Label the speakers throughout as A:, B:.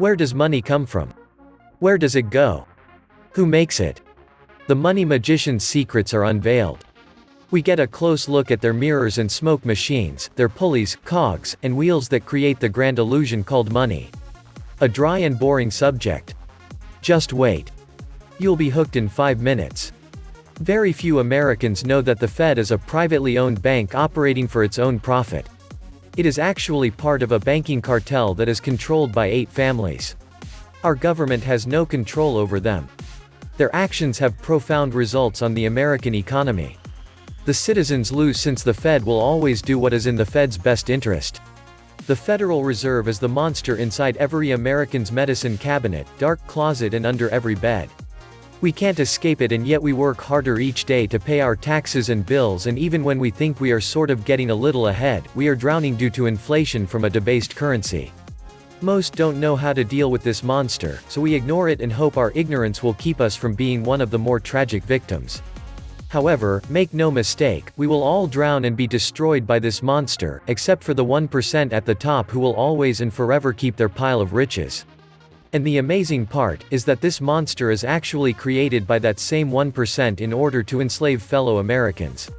A: Where does money come from? Where does it go? Who makes it? The money magician's secrets are unveiled. We get a close look at their mirrors and smoke machines, their pulleys, cogs, and wheels that create the grand illusion called money. A dry and boring subject. Just wait. You'll be hooked in 5 minutes. Very few Americans know that the Fed is a privately owned bank operating for its own profit. It is actually part of a banking cartel that is controlled by 8 families. Our government has no control over them. Their actions have profound results on the American economy. The citizens lose since the Fed will always do what is in the Fed's best interest. The Federal Reserve is the monster inside every American's medicine cabinet, dark closet, and under every bed. We can't escape it, and yet we work harder each day to pay our taxes and bills, and even when we think we are sort of getting a little ahead, we are drowning due to inflation from a debased currency. Most don't know how to deal with this monster, so we ignore it and hope our ignorance will keep us from being one of the more tragic victims. However, make no mistake, we will all drown and be destroyed by this monster, except for the 1% at the top who will always and forever keep their pile of riches. And the amazing part is that this monster is actually created by that same 1% in order to enslave fellow Americans.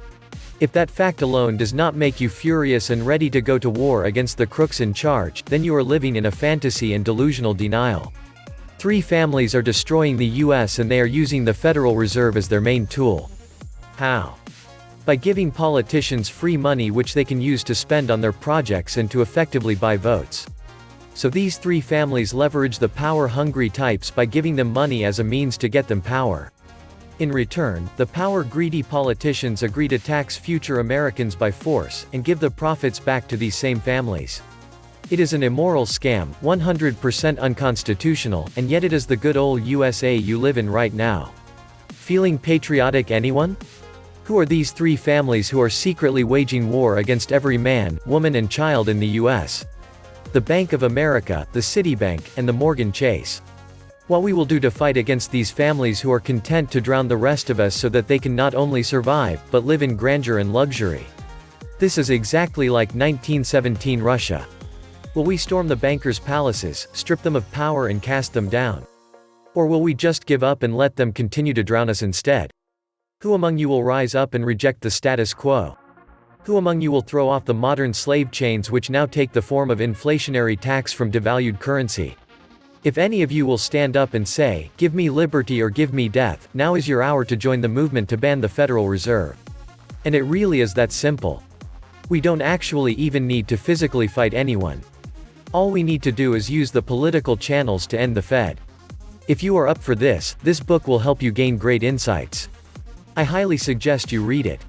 A: If that fact alone does not make you furious and ready to go to war against the crooks in charge, then you are living in a fantasy and delusional denial. 3 families are destroying the US, and they are using the Federal Reserve as their main tool. How? By giving politicians free money which they can use to spend on their projects and to effectively buy votes. So these 3 families leverage the power-hungry types by giving them money as a means to get them power. In return, the power-greedy politicians agree to tax future Americans by force, and give the profits back to these same families. It is an immoral scam, 100% unconstitutional, and yet it is the good old USA you live in right now. Feeling patriotic, anyone? Who are these 3 families who are secretly waging war against every man, woman, and child in the US? The Bank of America, the Citibank, and the Morgan Chase. What we will do to fight against these families who are content to drown the rest of us so that they can not only survive, but live in grandeur and luxury. This is exactly like 1917 Russia. Will we storm the bankers' palaces, strip them of power, and cast them down? Or will we just give up and let them continue to drown us instead? Who among you will rise up and reject the status quo? Who among you will throw off the modern slave chains which now take the form of inflationary tax from devalued currency? If any of you will stand up and say, "Give me liberty or give me death," now is your hour to join the movement to ban the Federal Reserve. And it really is that simple. We don't actually even need to physically fight anyone. All we need to do is use the political channels to end the Fed. If you are up for this book will help you gain great insights. I highly suggest you read it.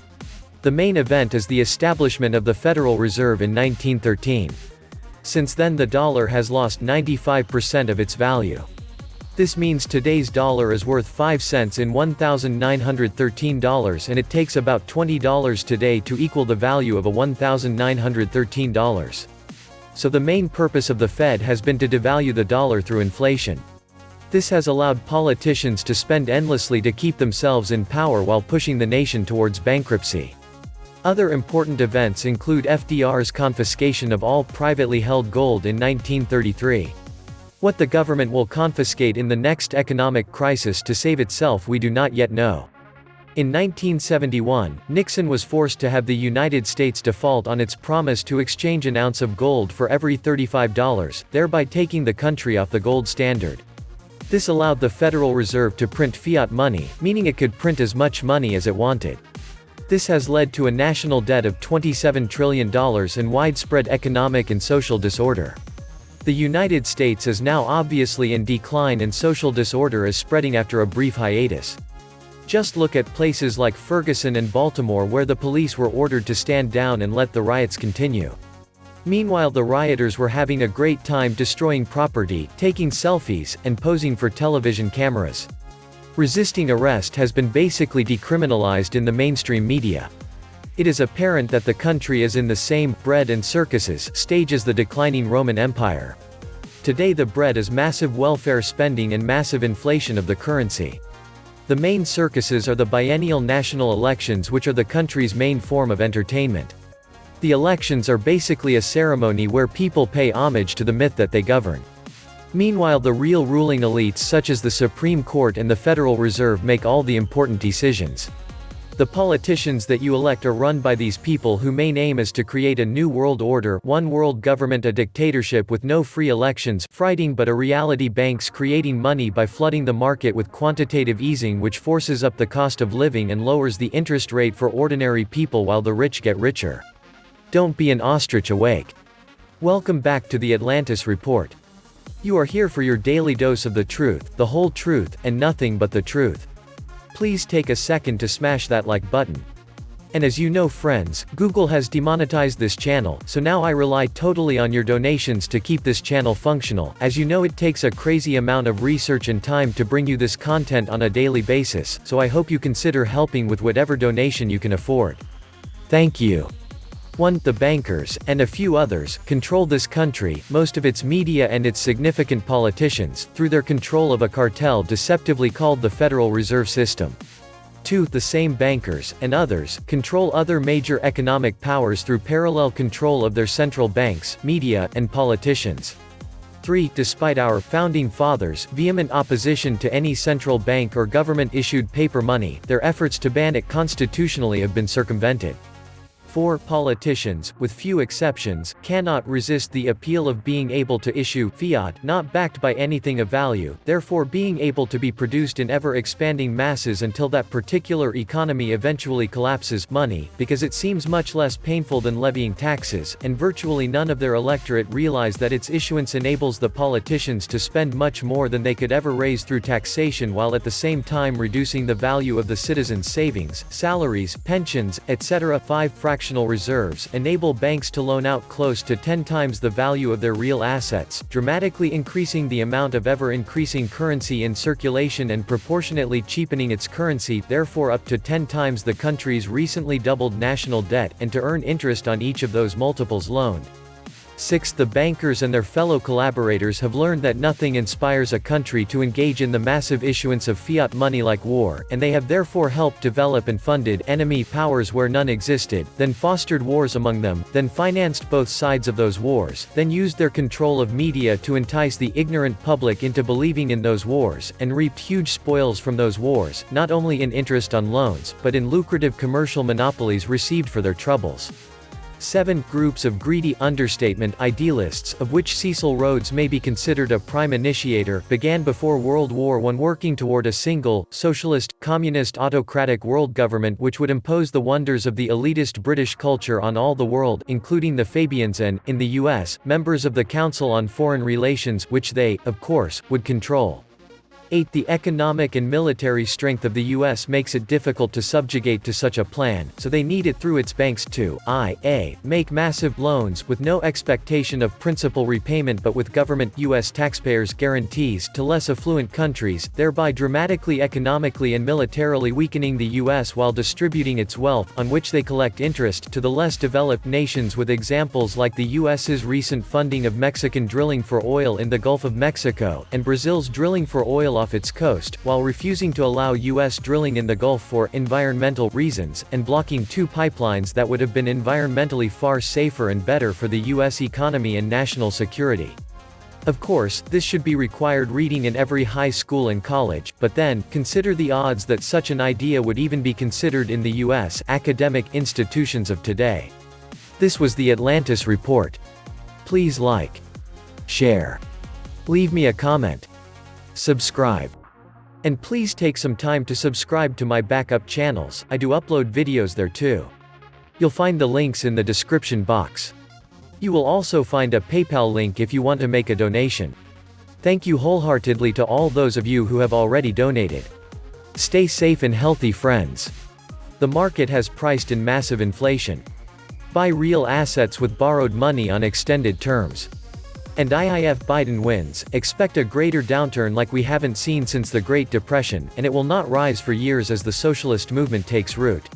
A: The main event is the establishment of the Federal Reserve in 1913. Since then the dollar has lost 95% of its value. This means today's dollar is worth 5 cents in $1,913, and it takes about $20 today to equal the value of a $1,913. So the main purpose of the Fed has been to devalue the dollar through inflation. This has allowed politicians to spend endlessly to keep themselves in power while pushing the nation towards bankruptcy. Other important events include FDR's confiscation of all privately held gold in 1933. What the government will confiscate in the next economic crisis to save itself we do not yet know. In 1971, Nixon was forced to have the United States default on its promise to exchange an ounce of gold for every $35, thereby taking the country off the gold standard. This allowed the Federal Reserve to print fiat money, meaning it could print as much money as it wanted. This has led to a national debt of $27 trillion and widespread economic and social disorder. The United States is now obviously in decline, and social disorder is spreading after a brief hiatus. Just look at places like Ferguson and Baltimore, where the police were ordered to stand down and let the riots continue. Meanwhile, the rioters were having a great time destroying property, taking selfies, and posing for television cameras. Resisting arrest has been basically decriminalized in the mainstream media. It is apparent that the country is in the same bread and circuses stage as the declining Roman Empire. Today the bread is massive welfare spending and massive inflation of the currency. The main circuses are the biennial national elections, which are the country's main form of entertainment. The elections are basically a ceremony where people pay homage to the myth that they govern. Meanwhile, the real ruling elites such as the Supreme Court and the Federal Reserve make all the important decisions. The politicians that you elect are run by these people whose main aim is to create a new world order, one world government, a dictatorship with no free elections, frightening but a reality, banks creating money by flooding the market with quantitative easing which forces up the cost of living and lowers the interest rate for ordinary people while the rich get richer. Don't be an ostrich awake. Welcome back to the Atlantis Report. You are here for your daily dose of the truth, the whole truth, and nothing but the truth. Please take a second to smash that like button. And as you know friends, Google has demonetized this channel, so now I rely totally on your donations to keep this channel functional. As you know, it takes a crazy amount of research and time to bring you this content on a daily basis, so I hope you consider helping with whatever donation you can afford. Thank you. 1. The bankers, and a few others, control this country, most of its media and its significant politicians, through their control of a cartel deceptively called the Federal Reserve System. 2. The same bankers, and others, control other major economic powers through parallel control of their central banks, media, and politicians. 3. Despite our founding fathers' vehement opposition to any central bank or government-issued paper money, their efforts to ban it constitutionally have been circumvented. 4. Politicians, with few exceptions, cannot resist the appeal of being able to issue fiat not backed by anything of value, therefore being able to be produced in ever-expanding masses until that particular economy eventually collapses, money, because it seems much less painful than levying taxes, and virtually none of their electorate realize that its issuance enables the politicians to spend much more than they could ever raise through taxation while at the same time reducing the value of the citizens' savings, salaries, pensions, etc. 5. Fractional reserves enable banks to loan out close to 10 times the value of their real assets, dramatically increasing the amount of ever-increasing currency in circulation and proportionately cheapening its currency, therefore up to 10 times the country's recently doubled national debt, and to earn interest on each of those multiples loaned. 6. The bankers and their fellow collaborators have learned that nothing inspires a country to engage in the massive issuance of fiat money like war, and they have therefore helped develop and funded enemy powers where none existed, then fostered wars among them, then financed both sides of those wars, then used their control of media to entice the ignorant public into believing in those wars, and reaped huge spoils from those wars, not only in interest on loans, but in lucrative commercial monopolies received for their troubles. 7. Groups of greedy understatement idealists, of which Cecil Rhodes may be considered a prime initiator, began before World War I working toward a single, socialist, communist autocratic world government which would impose the wonders of the elitist British culture on all the world, including the Fabians and, in the US, members of the Council on Foreign Relations, which they, of course, would control. 8. The economic and military strength of the U.S. makes it difficult to subjugate to such a plan, so they need it through its banks to i.a. make massive loans, with no expectation of principal repayment but with government U.S. taxpayers' guarantees, to less affluent countries, thereby dramatically economically and militarily weakening the U.S. while distributing its wealth, on which they collect interest, to the less developed nations, with examples like the U.S.'s recent funding of Mexican drilling for oil in the Gulf of Mexico, and Brazil's drilling for oil off its coast, while refusing to allow U.S. drilling in the Gulf for environmental reasons, and blocking 2 pipelines that would have been environmentally far safer and better for the U.S. economy and national security. Of course, this should be required reading in every high school and college, but then, consider the odds that such an idea would even be considered in the U.S. academic institutions of today. This was the Atlantis Report. Please like, share, leave me a comment, subscribe. And please take some time to subscribe to my backup channels, I do upload videos there too. You'll find the links in the description box. You will also find a PayPal link if you want to make a donation. Thank you wholeheartedly to all those of you who have already donated. Stay safe and healthy, friends. The market has priced in massive inflation. Buy real assets with borrowed money on extended terms. And if Biden wins, expect a greater downturn like we haven't seen since the Great Depression, and it will not rise for years as the socialist movement takes root.